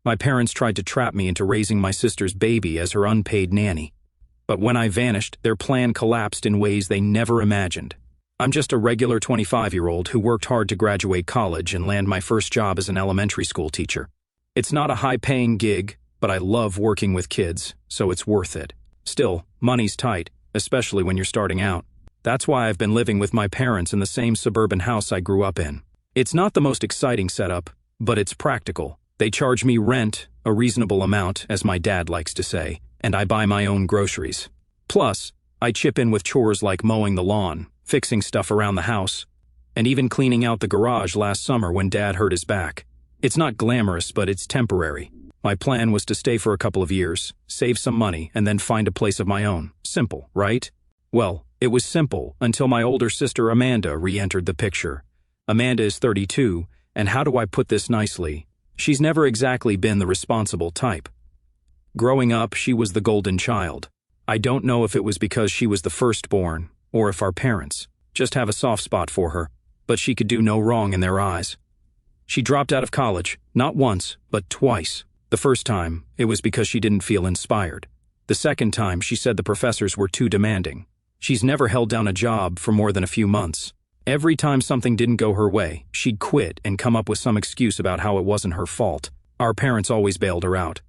My parents tried to trap me into raising my sister's baby as her unpaid nanny. But when I vanished, their plan collapsed in ways they never imagined. I'm just a regular 25-year-old who worked hard to graduate college and land my first job as an elementary school teacher. It's not a high-paying gig, but I love working with kids, so it's worth it. Still, money's tight, especially when you're starting out. That's why I've been living with my parents in the same suburban house I grew up in. It's not the most exciting setup, but it's practical. They charge me rent, a reasonable amount, as my dad likes to say, and I buy my own groceries. Plus, I chip in with chores like mowing the lawn, fixing stuff around the house, and even cleaning out the garage last summer when Dad hurt his back. It's not glamorous, but it's temporary. My plan was to stay for a couple of years, save some money, and then find a place of my own. Simple, right? Well, it was simple until my older sister Amanda re-entered the picture. Amanda is 32, and how do I put this nicely? She's never exactly been the responsible type. Growing up, she was the golden child. I don't know if it was because she was the firstborn, or if our parents just have a soft spot for her, but she could do no wrong in their eyes. She dropped out of college, not once, but twice. The first time, it was because she didn't feel inspired. The second time, she said the professors were too demanding. She's never held down a job for more than a few months. Every time something didn't go her way, she'd quit and come up with some excuse about how it wasn't her fault. Our parents always bailed her out.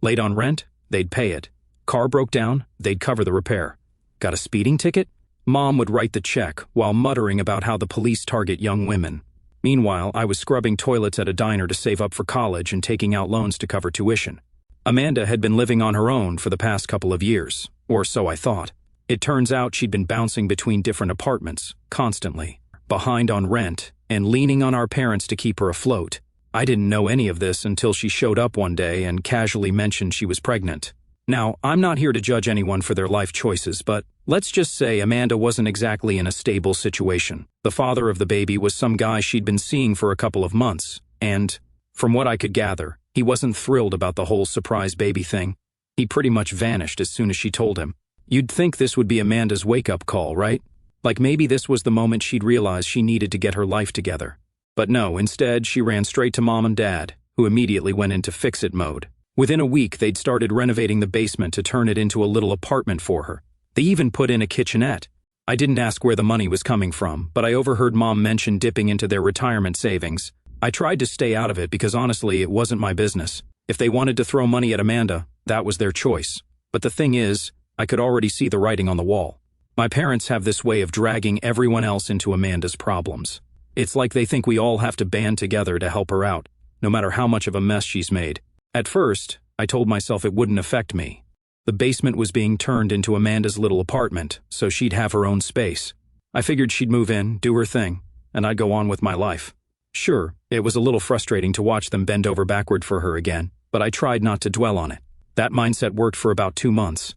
Late on rent? They'd pay it. Car broke down? They'd cover the repair. Got a speeding ticket? Mom would write the check while muttering about how the police target young women. Meanwhile, I was scrubbing toilets at a diner to save up for college and taking out loans to cover tuition. Amanda had been living on her own for the past couple of years, or so I thought. It turns out she'd been bouncing between different apartments, constantly, behind on rent, and leaning on our parents to keep her afloat. I didn't know any of this until she showed up one day and casually mentioned she was pregnant. Now, I'm not here to judge anyone for their life choices, but let's just say Amanda wasn't exactly in a stable situation. The father of the baby was some guy she'd been seeing for a couple of months, and, from what I could gather, he wasn't thrilled about the whole surprise baby thing. He pretty much vanished as soon as she told him. You'd think this would be Amanda's wake-up call, right? Like maybe this was the moment she'd realize she needed to get her life together. But no, instead she ran straight to Mom and Dad, who immediately went into fix-it mode. Within a week, they'd started renovating the basement to turn it into a little apartment for her. They even put in a kitchenette. I didn't ask where the money was coming from, but I overheard Mom mention dipping into their retirement savings. I tried to stay out of it because honestly, it wasn't my business. If they wanted to throw money at Amanda, that was their choice. But the thing is, I could already see the writing on the wall. My parents have this way of dragging everyone else into Amanda's problems. It's like they think we all have to band together to help her out, no matter how much of a mess she's made. At first, I told myself it wouldn't affect me. The basement was being turned into Amanda's little apartment, so she'd have her own space. I figured she'd move in, do her thing, and I'd go on with my life. Sure, it was a little frustrating to watch them bend over backward for her again, but I tried not to dwell on it. That mindset worked for about 2 months.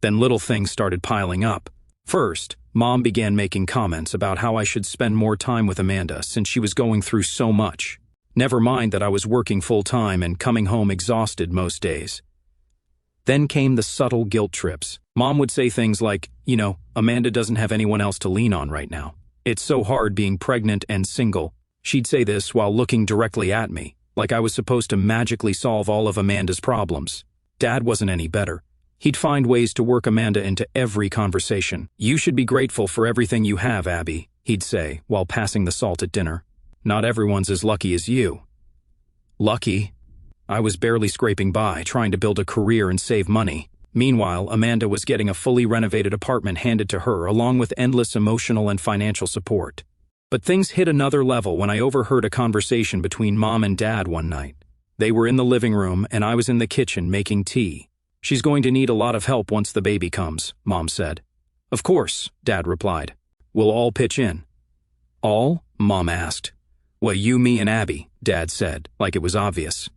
Then little things started piling up. First, Mom began making comments about how I should spend more time with Amanda since she was going through so much. Never mind that I was working full-time and coming home exhausted most days. Then came the subtle guilt trips. Mom would say things like, Amanda doesn't have anyone else to lean on right now. It's so hard being pregnant and single. She'd say this while looking directly at me, like I was supposed to magically solve all of Amanda's problems. Dad wasn't any better. He'd find ways to work Amanda into every conversation. You should be grateful for everything you have, Abby, he'd say, while passing the salt at dinner. Not everyone's as lucky as you. Lucky? I was barely scraping by, trying to build a career and save money. Meanwhile, Amanda was getting a fully renovated apartment handed to her, along with endless emotional and financial support. But things hit another level when I overheard a conversation between Mom and Dad one night. They were in the living room, and I was in the kitchen making tea. She's going to need a lot of help once the baby comes, Mom said. Of course, Dad replied. We'll all pitch in. All? Mom asked. Well, you, me, and Abby, Dad said, like it was obvious.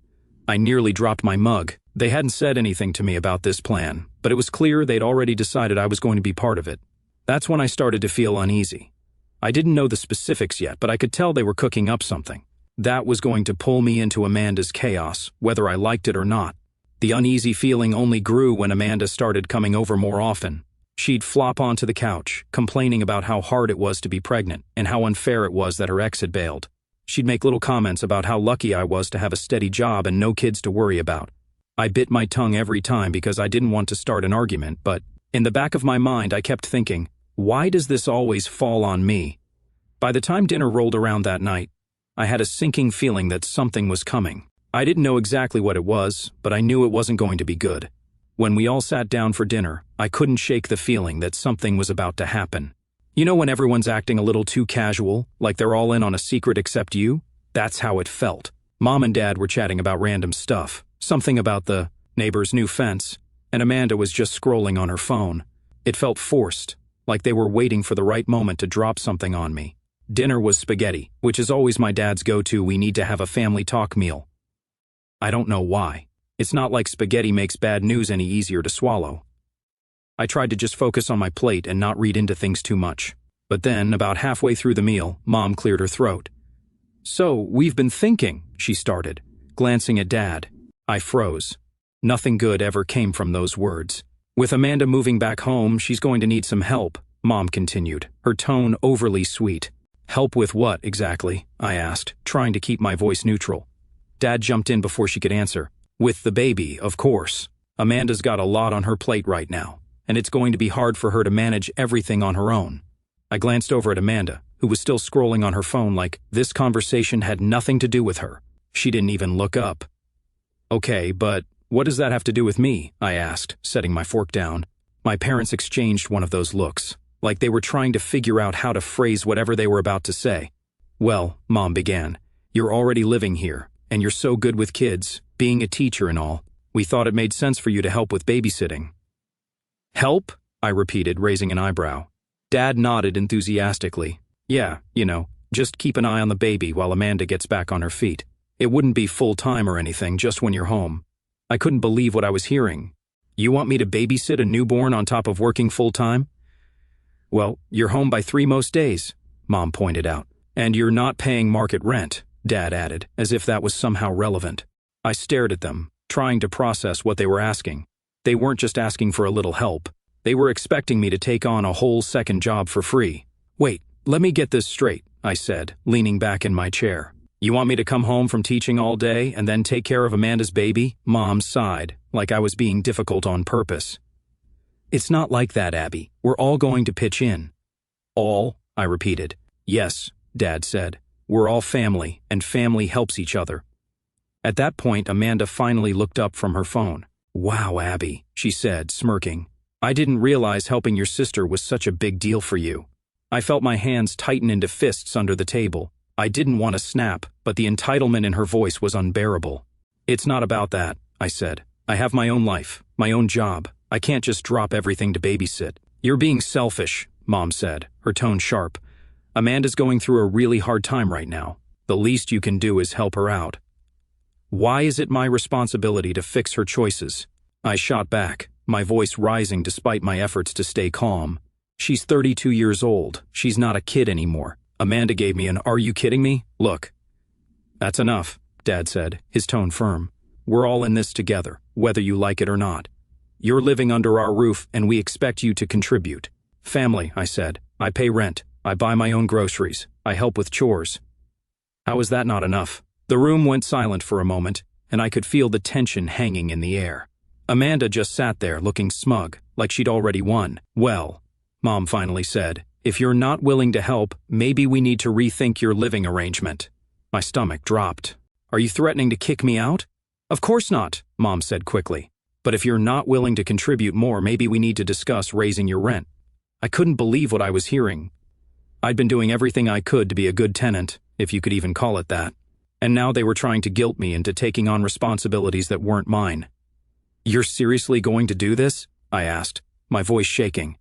I nearly dropped my mug. They hadn't said anything to me about this plan, but it was clear they'd already decided I was going to be part of it. That's when I started to feel uneasy. I didn't know the specifics yet, but I could tell they were cooking up something. That was going to pull me into Amanda's chaos, whether I liked it or not. The uneasy feeling only grew when Amanda started coming over more often. She'd flop onto the couch, complaining about how hard it was to be pregnant and how unfair it was that her ex had bailed. She'd make little comments about how lucky I was to have a steady job and no kids to worry about. I bit my tongue every time because I didn't want to start an argument, but in the back of my mind I kept thinking, why does this always fall on me? By the time dinner rolled around that night, I had a sinking feeling that something was coming. I didn't know exactly what it was, but I knew it wasn't going to be good. When we all sat down for dinner, I couldn't shake the feeling that something was about to happen. You know when everyone's acting a little too casual, like they're all in on a secret except you? That's how it felt. Mom and Dad were chatting about random stuff, something about the neighbor's new fence, and Amanda was just scrolling on her phone. It felt forced, like they were waiting for the right moment to drop something on me. Dinner was spaghetti, which is always my dad's go-to we need to have a family talk meal. I don't know why. It's not like spaghetti makes bad news any easier to swallow. I tried to just focus on my plate and not read into things too much. But then, about halfway through the meal, Mom cleared her throat. "So, we've been thinking," she started, glancing at Dad. I froze. Nothing good ever came from those words. "With Amanda moving back home, she's going to need some help," Mom continued, her tone overly sweet. "Help with what, exactly?" I asked, trying to keep my voice neutral. Dad jumped in before she could answer. "With the baby, of course. Amanda's got a lot on her plate right now, and it's going to be hard for her to manage everything on her own." I glanced over at Amanda, who was still scrolling on her phone like this conversation had nothing to do with her. She didn't even look up. "Okay, but what does that have to do with me?" I asked, setting my fork down. My parents exchanged one of those looks, like they were trying to figure out how to phrase whatever they were about to say. "Well," Mom began, "you're already living here, and you're so good with kids, being a teacher and all. We thought it made sense for you to help with babysitting." "Help?" I repeated, raising an eyebrow. Dad nodded enthusiastically. "Yeah, just keep an eye on the baby while Amanda gets back on her feet. It wouldn't be full-time or anything, just when you're home." I couldn't believe what I was hearing. "You want me to babysit a newborn on top of working full-time?" "Well, you're home by 3 most days," Mom pointed out. "And you're not paying market rent," Dad added, as if that was somehow relevant. I stared at them, trying to process what they were asking. They weren't just asking for a little help. They were expecting me to take on a whole second job for free. "Wait, let me get this straight," I said, leaning back in my chair. "You want me to come home from teaching all day and then take care of Amanda's baby?" Mom sighed, like I was being difficult on purpose. "It's not like that, Abby. We're all going to pitch in." "All?" I repeated. "Yes," Dad said. "We're all family, and family helps each other." At that point, Amanda finally looked up from her phone. "Wow, Abby," she said, smirking. "I didn't realize helping your sister was such a big deal for you." I felt my hands tighten into fists under the table. I didn't want to snap, but the entitlement in her voice was unbearable. "It's not about that," I said. "I have my own life, my own job. I can't just drop everything to babysit." "You're being selfish," Mom said, her tone sharp. "Amanda's going through a really hard time right now. The least you can do is help her out." "Why is it my responsibility to fix her choices?" I shot back, my voice rising despite my efforts to stay calm. "She's 32 years old. She's not a kid anymore." Amanda gave me an "are you kidding me" look. "That's enough," Dad said, his tone firm. "We're all in this together, whether you like it or not. You're living under our roof and we expect you to contribute." "Family," I said. "I pay rent. I buy my own groceries. I help with chores." How is that not enough? The room went silent for a moment, and I could feel the tension hanging in the air. Amanda just sat there looking smug, like she'd already won. "Well," Mom finally said, "if you're not willing to help, maybe we need to rethink your living arrangement." My stomach dropped. "Are you threatening to kick me out?" "Of course not," Mom said quickly. "But if you're not willing to contribute more, maybe we need to discuss raising your rent." I couldn't believe what I was hearing. I'd been doing everything I could to be a good tenant, if you could even call it that. And now they were trying to guilt me into taking on responsibilities that weren't mine. "You're seriously going to do this?" I asked, my voice shaking.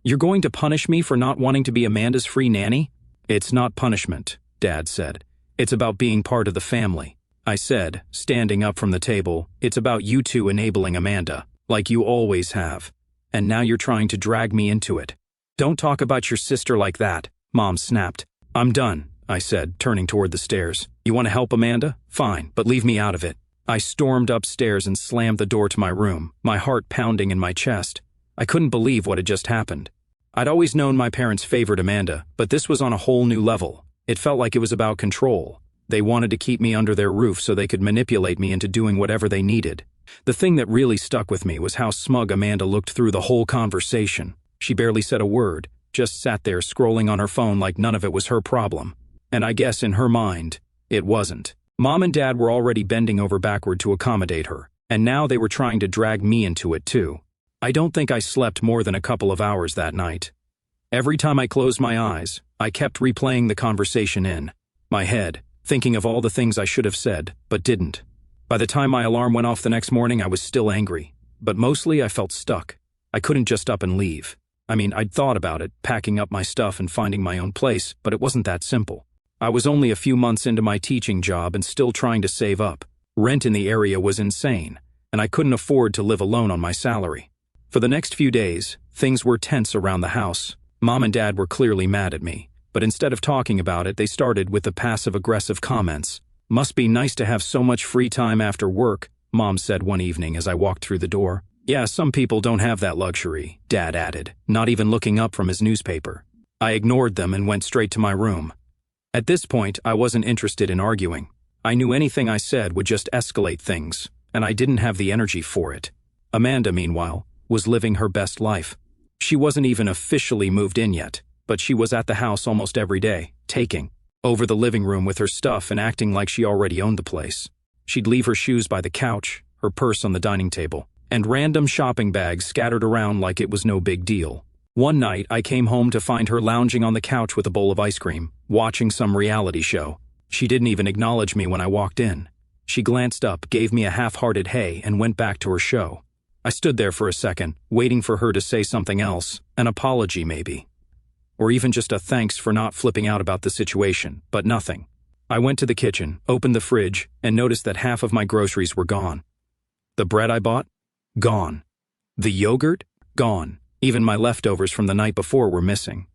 "You're going to punish me for not wanting to be Amanda's free nanny?" "It's not punishment," Dad said. "It's about being part of the family." I said, standing up from the table. "It's about you two enabling Amanda, like you always have. And now you're trying to drag me into it." "Don't talk about your sister like that," Mom snapped. "I'm done," I said, turning toward the stairs. "You want to help Amanda? Fine, but leave me out of it." I stormed upstairs and slammed the door to my room, my heart pounding in my chest. I couldn't believe what had just happened. I'd always known my parents favored Amanda, but this was on a whole new level. It felt like it was about control. They wanted to keep me under their roof so they could manipulate me into doing whatever they needed. The thing that really stuck with me was how smug Amanda looked through the whole conversation. She barely said a word, just sat there scrolling on her phone like none of it was her problem. And I guess in her mind, it wasn't. Mom and Dad were already bending over backward to accommodate her, and now they were trying to drag me into it too. I don't think I slept more than a couple of hours that night. Every time I closed my eyes, I kept replaying the conversation in my head, thinking of all the things I should have said, but didn't. By the time my alarm went off the next morning, I was still angry, but mostly I felt stuck. I couldn't just up and leave. I mean, I'd thought about it, packing up my stuff and finding my own place, but it wasn't that simple. I was only a few months into my teaching job and still trying to save up. Rent in the area was insane, and I couldn't afford to live alone on my salary. For the next few days, things were tense around the house. Mom and Dad were clearly mad at me, but instead of talking about it, they started with the passive-aggressive comments. "Must be nice to have so much free time after work," Mom said one evening as I walked through the door. "Yeah, some people don't have that luxury," Dad added, not even looking up from his newspaper. I ignored them and went straight to my room. At this point, I wasn't interested in arguing. I knew anything I said would just escalate things, and I didn't have the energy for it. Amanda, meanwhile, was living her best life. She wasn't even officially moved in yet, but she was at the house almost every day, taking over the living room with her stuff and acting like she already owned the place. She'd leave her shoes by the couch, her purse on the dining table, and random shopping bags scattered around like it was no big deal. One night, I came home to find her lounging on the couch with a bowl of ice cream, watching some reality show. She didn't even acknowledge me when I walked in. She glanced up, gave me a half-hearted hey, and went back to her show. I stood there for a second, waiting for her to say something else, an apology maybe. Or even just a thanks for not flipping out about the situation, but nothing. I went to the kitchen, opened the fridge, and noticed that half of my groceries were gone. The bread I bought? Gone. The yogurt? Gone. Even my leftovers from the night before were missing.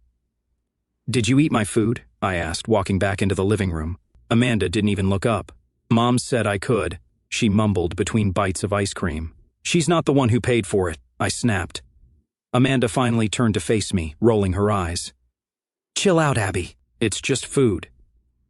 "Did you eat my food?" I asked, walking back into the living room. Amanda didn't even look up. "Mom said I could," she mumbled between bites of ice cream. "She's not the one who paid for it," I snapped. Amanda finally turned to face me, rolling her eyes. "Chill out, Abby. It's just food."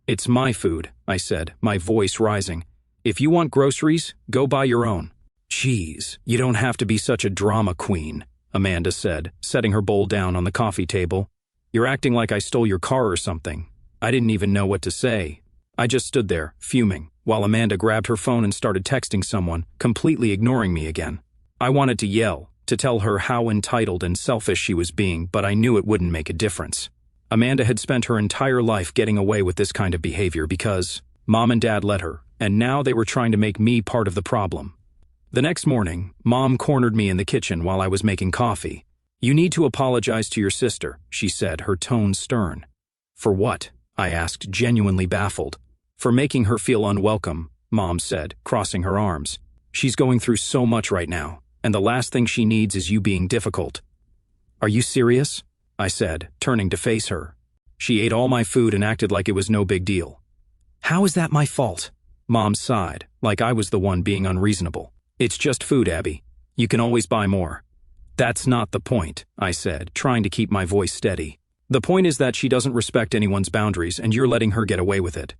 "It's my food," I said, my voice rising. "If you want groceries, go buy your own." "Jeez, you don't have to be such a drama queen," Amanda said, setting her bowl down on the coffee table. "You're acting like I stole your car or something." I didn't even know what to say. I just stood there, fuming, while Amanda grabbed her phone and started texting someone, completely ignoring me again. I wanted to yell, to tell her how entitled and selfish she was being, but I knew it wouldn't make a difference. Amanda had spent her entire life getting away with this kind of behavior because Mom and Dad let her, and now they were trying to make me part of the problem. The next morning, Mom cornered me in the kitchen while I was making coffee. "You need to apologize to your sister," she said, her tone stern. "For what?" I asked, genuinely baffled. "For making her feel unwelcome," Mom said, crossing her arms. "She's going through so much right now, and the last thing she needs is you being difficult." "Are you serious?" I said, turning to face her. She ate all my food and acted like it was no big deal. "How is that my fault?" Mom sighed, like I was the one being unreasonable. "It's just food, Abby. You can always buy more." "That's not the point," I said, trying to keep my voice steady. "The point is that she doesn't respect anyone's boundaries and you're letting her get away with it."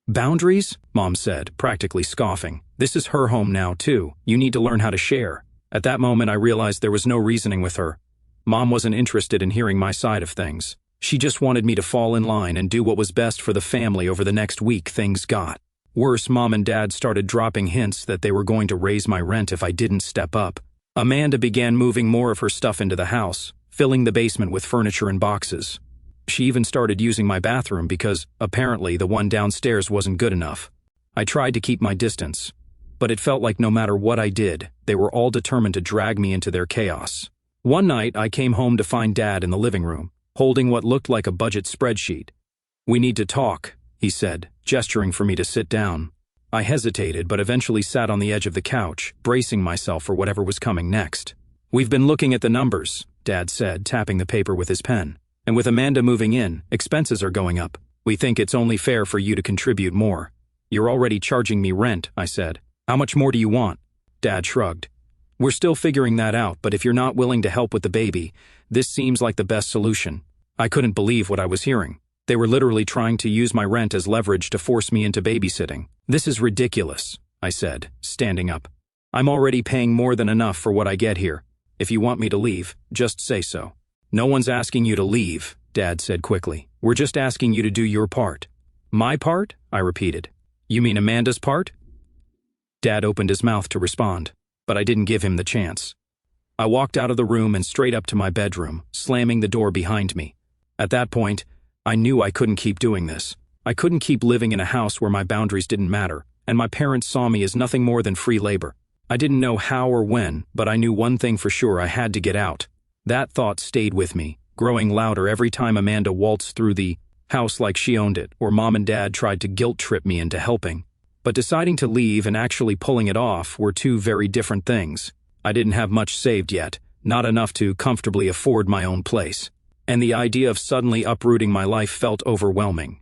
"Boundaries?" Mom said, practically scoffing. "This is her home now, too. You need to learn how to share." At that moment, I realized there was no reasoning with her. Mom wasn't interested in hearing my side of things. She just wanted me to fall in line and do what was best for the family. Over the next week, things got worse. Mom and Dad started dropping hints that they were going to raise my rent if I didn't step up. Amanda began moving more of her stuff into the house, filling the basement with furniture and boxes. She even started using my bathroom because, apparently, the one downstairs wasn't good enough. I tried to keep my distance, but it felt like no matter what I did, they were all determined to drag me into their chaos. One night, I came home to find Dad in the living room, holding what looked like a budget spreadsheet. "We need to talk," he said, gesturing for me to sit down. I hesitated, but eventually sat on the edge of the couch, bracing myself for whatever was coming next. "We've been looking at the numbers," Dad said, tapping the paper with his pen. "And with Amanda moving in, expenses are going up. We think it's only fair for you to contribute more." "You're already charging me rent," I said. "How much more do you want?" Dad shrugged. "We're still figuring that out, but if you're not willing to help with the baby, this seems like the best solution." I couldn't believe what I was hearing. They were literally trying to use my rent as leverage to force me into babysitting. This is ridiculous, I said, standing up. I'm already paying more than enough for what I get here. If you want me to leave, just say so. No one's asking you to leave, Dad said quickly. We're just asking you to do your part. My part? I repeated. You mean Amanda's part? Dad opened his mouth to respond, but I didn't give him the chance. I walked out of the room and straight up to my bedroom, slamming the door behind me. At that point, I knew I couldn't keep doing this. I couldn't keep living in a house where my boundaries didn't matter, and my parents saw me as nothing more than free labor. I didn't know how or when, but I knew one thing for sure: I had to get out. That thought stayed with me, growing louder every time Amanda waltzed through the house like she owned it, or Mom and Dad tried to guilt-trip me into helping. But deciding to leave and actually pulling it off were two very different things. I didn't have much saved yet, not enough to comfortably afford my own place. And the idea of suddenly uprooting my life felt overwhelming.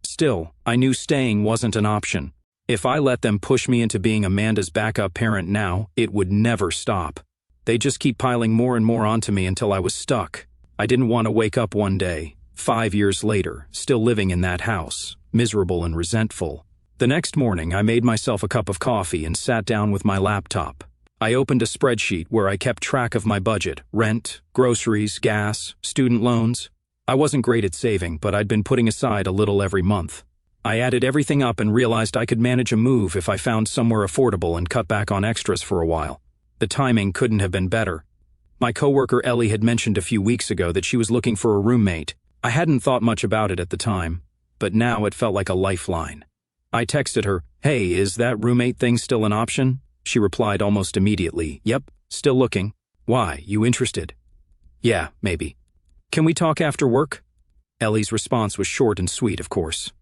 Still, I knew staying wasn't an option. If I let them push me into being Amanda's backup parent now, it would never stop. They'd just keep piling more and more onto me until I was stuck. I didn't want to wake up one day, 5 years later, still living in that house, miserable and resentful. The next morning, I made myself a cup of coffee and sat down with my laptop. I opened a spreadsheet where I kept track of my budget: rent, groceries, gas, student loans. I wasn't great at saving, but I'd been putting aside a little every month. I added everything up and realized I could manage a move if I found somewhere affordable and cut back on extras for a while. The timing couldn't have been better. My coworker Ellie had mentioned a few weeks ago that she was looking for a roommate. I hadn't thought much about it at the time, but now it felt like a lifeline. I texted her, "Hey, is that roommate thing still an option?" She replied almost immediately, "Yep, still looking." "Why, you interested?" "Yeah, maybe." "Can we talk after work?" Ellie's response was short and sweet, of course.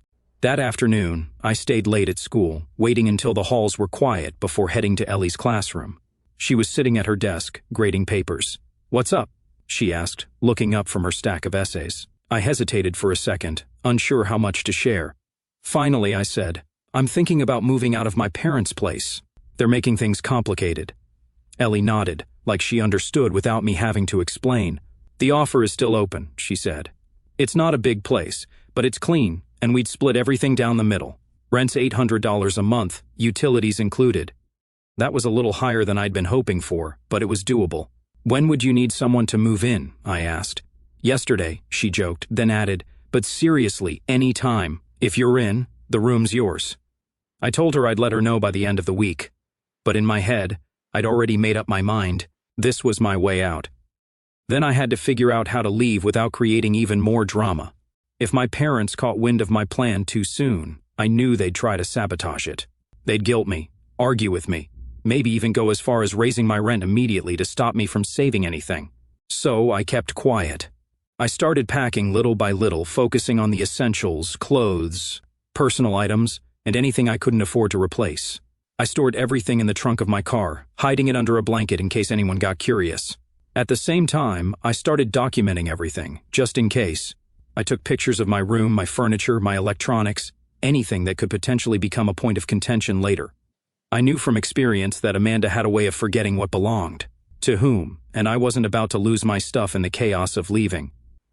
That afternoon, I stayed late at school, waiting until the halls were quiet before heading to Ellie's classroom. She was sitting at her desk, grading papers. "What's up?" she asked, looking up from her stack of essays. I hesitated for a second, unsure how much to share. Finally, I said, "I'm thinking about moving out of my parents' place. They're making things complicated." Ellie nodded, like she understood without me having to explain. "The offer is still open," she said. "It's not a big place, but it's clean, and we'd split everything down the middle. Rent's $800 a month, utilities included." That was a little higher than I'd been hoping for, but it was doable. "When would you need someone to move in?" I asked. "Yesterday," she joked, then added, "But seriously, any time. If you're in, the room's yours." I told her I'd let her know by the end of the week. But in my head, I'd already made up my mind. This was my way out. Then I had to figure out how to leave without creating even more drama. If my parents caught wind of my plan too soon, I knew they'd try to sabotage it. They'd guilt me, argue with me, maybe even go as far as raising my rent immediately to stop me from saving anything. So I kept quiet. I started packing little by little, focusing on the essentials: clothes, personal items, and anything I couldn't afford to replace. I stored everything in the trunk of my car, hiding it under a blanket in case anyone got curious. At the same time, I started documenting everything, just in case. I took pictures of my room, my furniture, my electronics, anything that could potentially become a point of contention later. I knew from experience that Amanda had a way of forgetting what belonged to whom, and I wasn't about to lose my stuff in the chaos of leaving.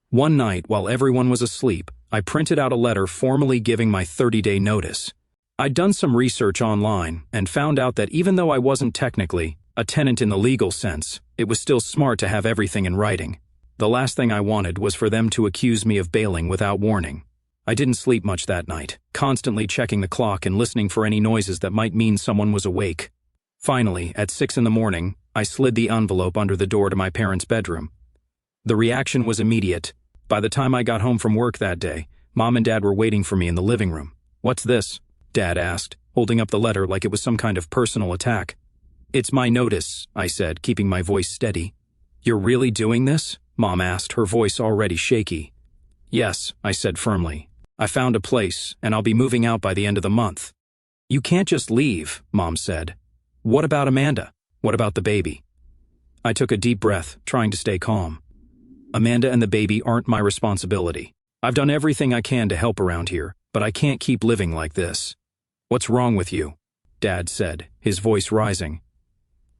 One night, while everyone was asleep, I printed out a letter formally giving my 30-day notice. I'd done some research online and found out that even though I wasn't technically a tenant in the legal sense, it was still smart to have everything in writing. The last thing I wanted was for them to accuse me of bailing without warning. I didn't sleep much that night, constantly checking the clock and listening for any noises that might mean someone was awake. Finally, at 6 a.m, I slid the envelope under the door to my parents' bedroom. The reaction was immediate. By the time I got home from work that day, Mom and Dad were waiting for me in the living room. "What's this?" Dad asked, holding up the letter like it was some kind of personal attack. "It's my notice," I said, keeping my voice steady. "You're really doing this?" Mom asked, her voice already shaky. "Yes," I said firmly. "I found a place, and I'll be moving out by the end of the month." "You can't just leave," Mom said. "What about Amanda? What about the baby?" I took a deep breath, trying to stay calm. "Amanda and the baby aren't my responsibility. I've done everything I can to help around here, but I can't keep living like this." "What's wrong with you?" Dad said, his voice rising.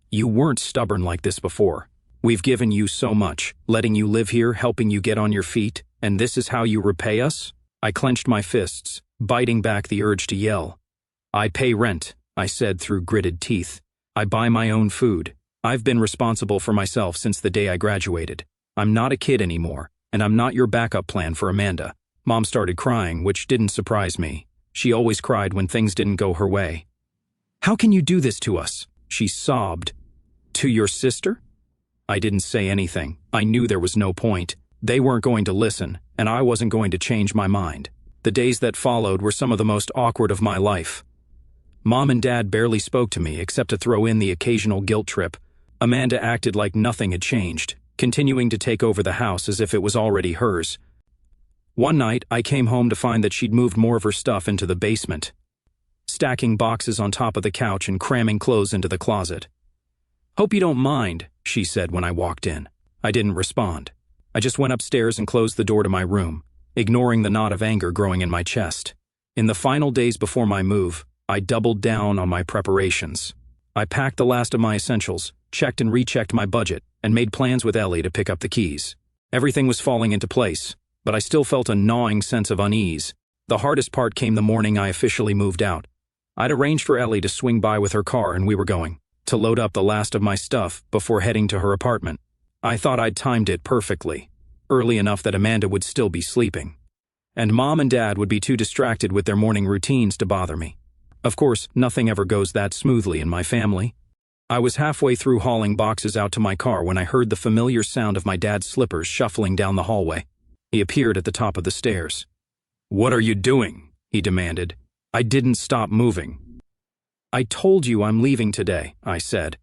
"You weren't stubborn like this before. We've given you so much, letting you live here, helping you get on your feet, and this is how you repay us?" I clenched my fists, biting back the urge to yell. I pay rent, I said through gritted teeth. I buy my own food. I've been responsible for myself since the day I graduated. I'm not a kid anymore, and I'm not your backup plan for Amanda. Mom started crying, which didn't surprise me. She always cried when things didn't go her way. How can you do this to us? She sobbed. To your sister? I didn't say anything. I knew there was no point. They weren't going to listen, and I wasn't going to change my mind. The days that followed were some of the most awkward of my life. Mom and Dad barely spoke to me except to throw in the occasional guilt trip. Amanda acted like nothing had changed, continuing to take over the house as if it was already hers. One night, I came home to find that she'd moved more of her stuff into the basement, stacking boxes on top of the couch and cramming clothes into the closet. "Hope you don't mind," she said when I walked in. I didn't respond. I just went upstairs and closed the door to my room, ignoring the knot of anger growing in my chest. In the final days before my move, I doubled down on my preparations. I packed the last of my essentials, checked and rechecked my budget, and made plans with Ellie to pick up the keys. Everything was falling into place, but I still felt a gnawing sense of unease. The hardest part came the morning I officially moved out. I'd arranged for Ellie to swing by with her car and we were going to load up the last of my stuff before heading to her apartment. I thought I'd timed it perfectly, early enough that Amanda would still be sleeping, and Mom and Dad would be too distracted with their morning routines to bother me. Of course, nothing ever goes that smoothly in my family. I was halfway through hauling boxes out to my car when I heard the familiar sound of my dad's slippers shuffling down the hallway. He appeared at the top of the stairs. "What are you doing?" he demanded. I didn't stop moving. "I told you I'm leaving today," I said,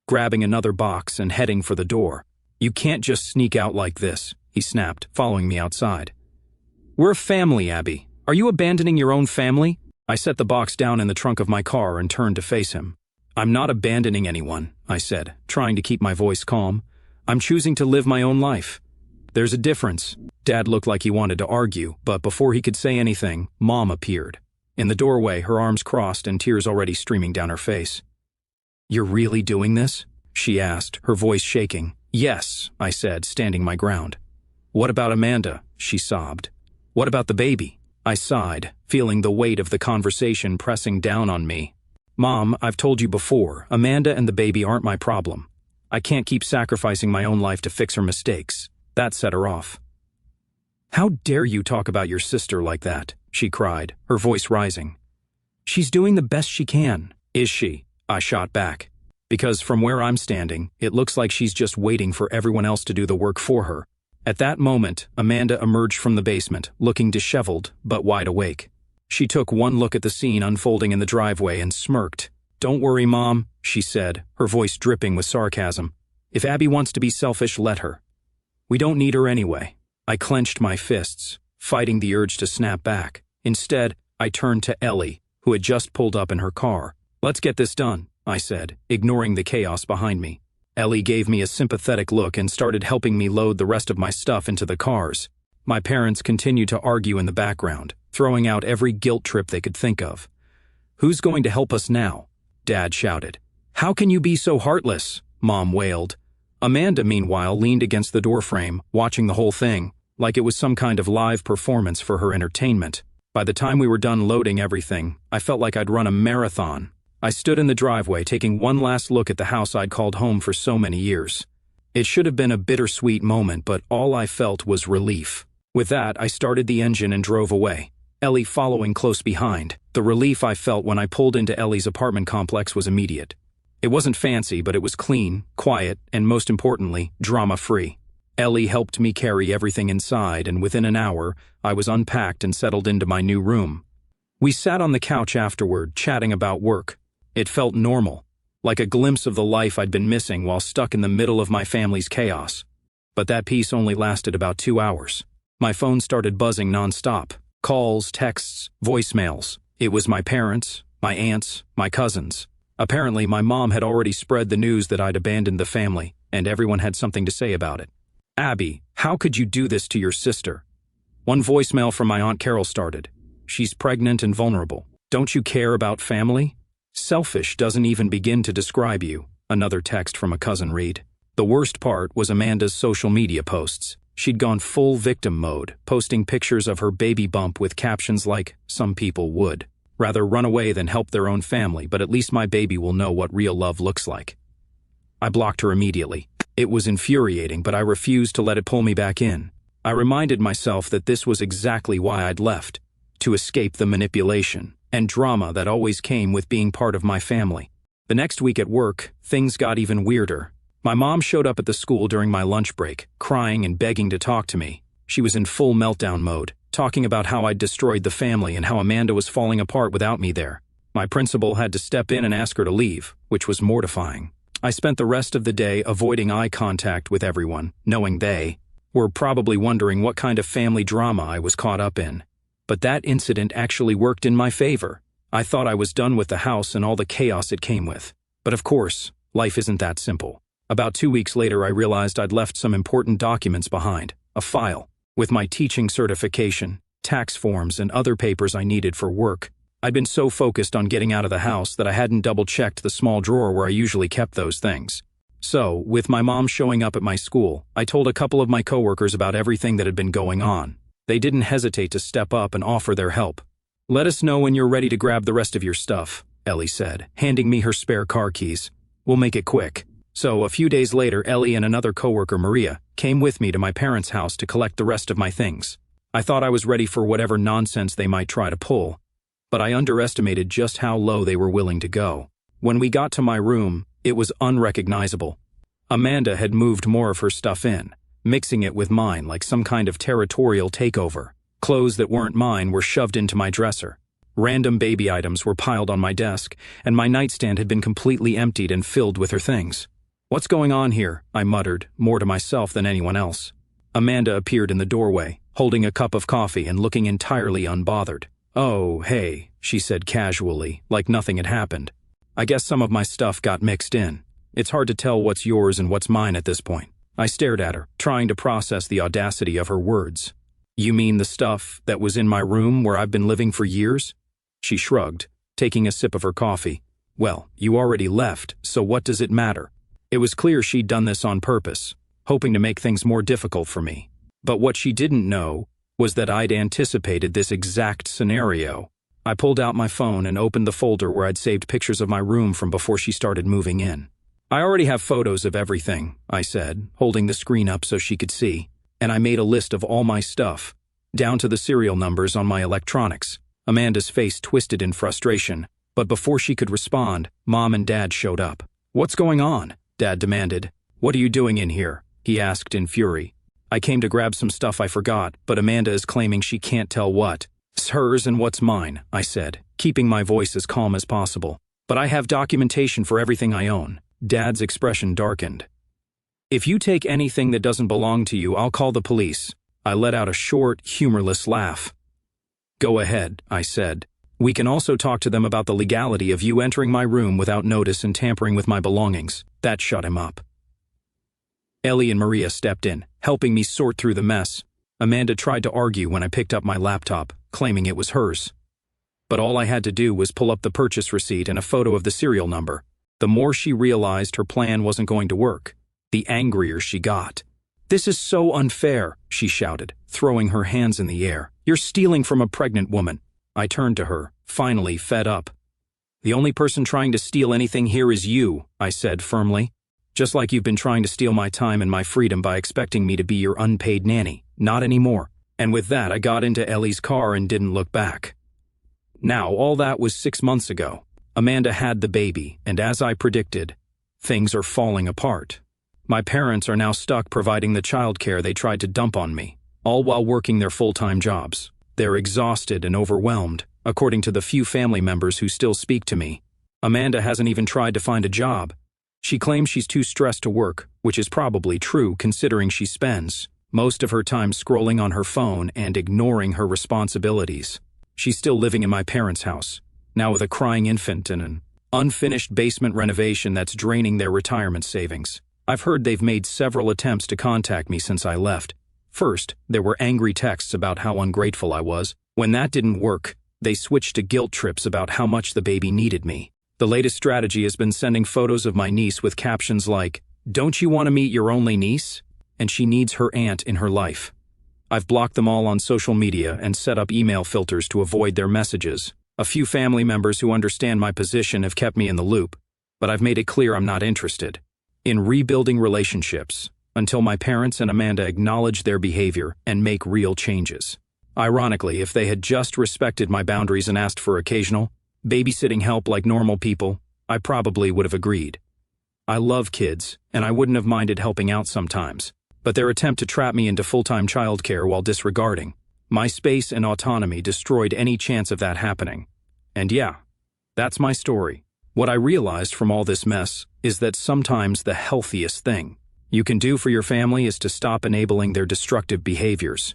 grabbing another box and heading for the door. "You can't just sneak out like this," he snapped, following me outside. "We're a family, Abby. Are you abandoning your own family?" I set the box down in the trunk of my car and turned to face him. "I'm not abandoning anyone," I said, trying to keep my voice calm. "I'm choosing to live my own life." "There's a difference." Dad looked like he wanted to argue, but before he could say anything, Mom appeared. In the doorway, her arms crossed and tears already streaming down her face. "You're really doing this?" she asked, her voice shaking. "Yes," I said, standing my ground. "What about Amanda?" she sobbed. "What about the baby?" I sighed, feeling the weight of the conversation pressing down on me. "Mom, I've told you before, Amanda and the baby aren't my problem. I can't keep sacrificing my own life to fix her mistakes." That set her off. "How dare you talk about your sister like that?" she cried, her voice rising. "She's doing the best she can." "Is she?" I shot back. "Because from where I'm standing, it looks like she's just waiting for everyone else to do the work for her." At that moment, Amanda emerged from the basement, looking disheveled but wide awake. She took one look at the scene unfolding in the driveway and smirked. "Don't worry, Mom," she said, her voice dripping with sarcasm. "If Abby wants to be selfish, let her. We don't need her anyway." I clenched my fists, fighting the urge to snap back. Instead, I turned to Ellie, who had just pulled up in her car. "Let's get this done," I said, ignoring the chaos behind me. Ellie gave me a sympathetic look and started helping me load the rest of my stuff into the cars. My parents continued to argue in the background, throwing out every guilt trip they could think of. "Who's going to help us now?" Dad shouted. "How can you be so heartless?" Mom wailed. Amanda, meanwhile, leaned against the doorframe, watching the whole thing, like it was some kind of live performance for her entertainment. By the time we were done loading everything, I felt like I'd run a marathon. I stood in the driveway, taking one last look at the house I'd called home for so many years. It should have been a bittersweet moment, but all I felt was relief. With that, I started the engine and drove away, Ellie following close behind. The relief I felt when I pulled into Ellie's apartment complex was immediate. It wasn't fancy, but it was clean, quiet, and most importantly, drama-free. Ellie helped me carry everything inside, and within an hour, I was unpacked and settled into my new room. We sat on the couch afterward, chatting about work. It felt normal, like a glimpse of the life I'd been missing while stuck in the middle of my family's chaos. But that peace only lasted about 2 hours. My phone started buzzing nonstop. Calls, texts, voicemails. It was my parents, my aunts, my cousins. Apparently, my mom had already spread the news that I'd abandoned the family, and everyone had something to say about it. "Abby, how could you do this to your sister?" One voicemail from my Aunt Carol started. "She's pregnant and vulnerable. Don't you care about family?" "Selfish doesn't even begin to describe you," another text from a cousin read. The worst part was Amanda's social media posts. She'd gone full victim mode, posting pictures of her baby bump with captions like, "Some people would rather run away than help their own family, but at least my baby will know what real love looks like." I blocked her immediately. It was infuriating, but I refused to let it pull me back in. I reminded myself that this was exactly why I'd left, to escape the manipulation and drama that always came with being part of my family. The next week at work, things got even weirder. My mom showed up at the school during my lunch break, crying and begging to talk to me. She was in full meltdown mode, talking about how I'd destroyed the family and how Amanda was falling apart without me there. My principal had to step in and ask her to leave, which was mortifying. I spent the rest of the day avoiding eye contact with everyone, knowing they were probably wondering what kind of family drama I was caught up in. But that incident actually worked in my favor. I thought I was done with the house and all the chaos it came with. But of course, life isn't that simple. About 2 weeks later, I realized I'd left some important documents behind, a file with my teaching certification, tax forms, and other papers I needed for work. I'd been so focused on getting out of the house that I hadn't double-checked the small drawer where I usually kept those things. So, with my mom showing up at my school, I told a couple of my coworkers about everything that had been going on. They didn't hesitate to step up and offer their help. "Let us know when you're ready to grab the rest of your stuff," Ellie said, handing me her spare car keys. "We'll make it quick." So, a few days later, Ellie and another coworker, Maria, came with me to my parents' house to collect the rest of my things. I thought I was ready for whatever nonsense they might try to pull, but I underestimated just how low they were willing to go. When we got to my room, it was unrecognizable. Amanda had moved more of her stuff in, mixing it with mine like some kind of territorial takeover. Clothes that weren't mine were shoved into my dresser. Random baby items were piled on my desk, and my nightstand had been completely emptied and filled with her things. "What's going on here?" I muttered, more to myself than anyone else. Amanda appeared in the doorway, holding a cup of coffee and looking entirely unbothered. "Oh, hey," she said casually, like nothing had happened. "I guess some of my stuff got mixed in. It's hard to tell what's yours and what's mine at this point." I stared at her, trying to process the audacity of her words. "You mean the stuff that was in my room where I've been living for years?" She shrugged, taking a sip of her coffee. "Well, you already left, so what does it matter?" It was clear she'd done this on purpose, hoping to make things more difficult for me. But what she didn't know was that I'd anticipated this exact scenario. I pulled out my phone and opened the folder where I'd saved pictures of my room from before she started moving in. "I already have photos of everything," I said, holding the screen up so she could see, and I made a list of all my stuff, down to the serial numbers on my electronics. Amanda's face twisted in frustration, but before she could respond, Mom and Dad showed up. "What's going on?" Dad demanded. "What are you doing in here?" he asked in fury. "I came to grab some stuff I forgot, but Amanda is claiming she can't tell what's hers and what's mine," I said, keeping my voice as calm as possible. "But I have documentation for everything I own." Dad's expression darkened. "If you take anything that doesn't belong to you, I'll call the police." I let out a short, humorless laugh. "Go ahead," I said. "We can also talk to them about the legality of you entering my room without notice and tampering with my belongings." That shut him up. Ellie and Maria stepped in, helping me sort through the mess. Amanda tried to argue when I picked up my laptop, claiming it was hers. But all I had to do was pull up the purchase receipt and a photo of the serial number. The more she realized her plan wasn't going to work, the angrier she got. "This is so unfair," she shouted, throwing her hands in the air. "You're stealing from a pregnant woman." I turned to her, finally fed up. "The only person trying to steal anything here is you," I said firmly. "Just like you've been trying to steal my time and my freedom by expecting me to be your unpaid nanny. Not anymore." And with that, I got into Ellie's car and didn't look back. Now, all that was 6 months ago. Amanda had the baby, and as I predicted, things are falling apart. My parents are now stuck providing the childcare they tried to dump on me, all while working their full-time jobs. They're exhausted and overwhelmed, according to the few family members who still speak to me. Amanda hasn't even tried to find a job. She claims she's too stressed to work, which is probably true considering she spends most of her time scrolling on her phone and ignoring her responsibilities. She's still living in my parents' house, now with a crying infant and an unfinished basement renovation that's draining their retirement savings. I've heard they've made several attempts to contact me since I left. First, there were angry texts about how ungrateful I was. When that didn't work, they switched to guilt trips about how much the baby needed me. The latest strategy has been sending photos of my niece with captions like, "Don't you want to meet your only niece?" and she needs her aunt in her life. I've blocked them all on social media and set up email filters to avoid their messages. A few family members who understand my position have kept me in the loop, but I've made it clear I'm not interested in rebuilding relationships until my parents and Amanda acknowledge their behavior and make real changes. Ironically, if they had just respected my boundaries and asked for occasional, babysitting help like normal people, I probably would have agreed. I love kids, and I wouldn't have minded helping out sometimes, but their attempt to trap me into full-time childcare while disregarding my space and autonomy destroyed any chance of that happening. And yeah, that's my story. What I realized from all this mess is that sometimes the healthiest thing you can do for your family is to stop enabling their destructive behaviors.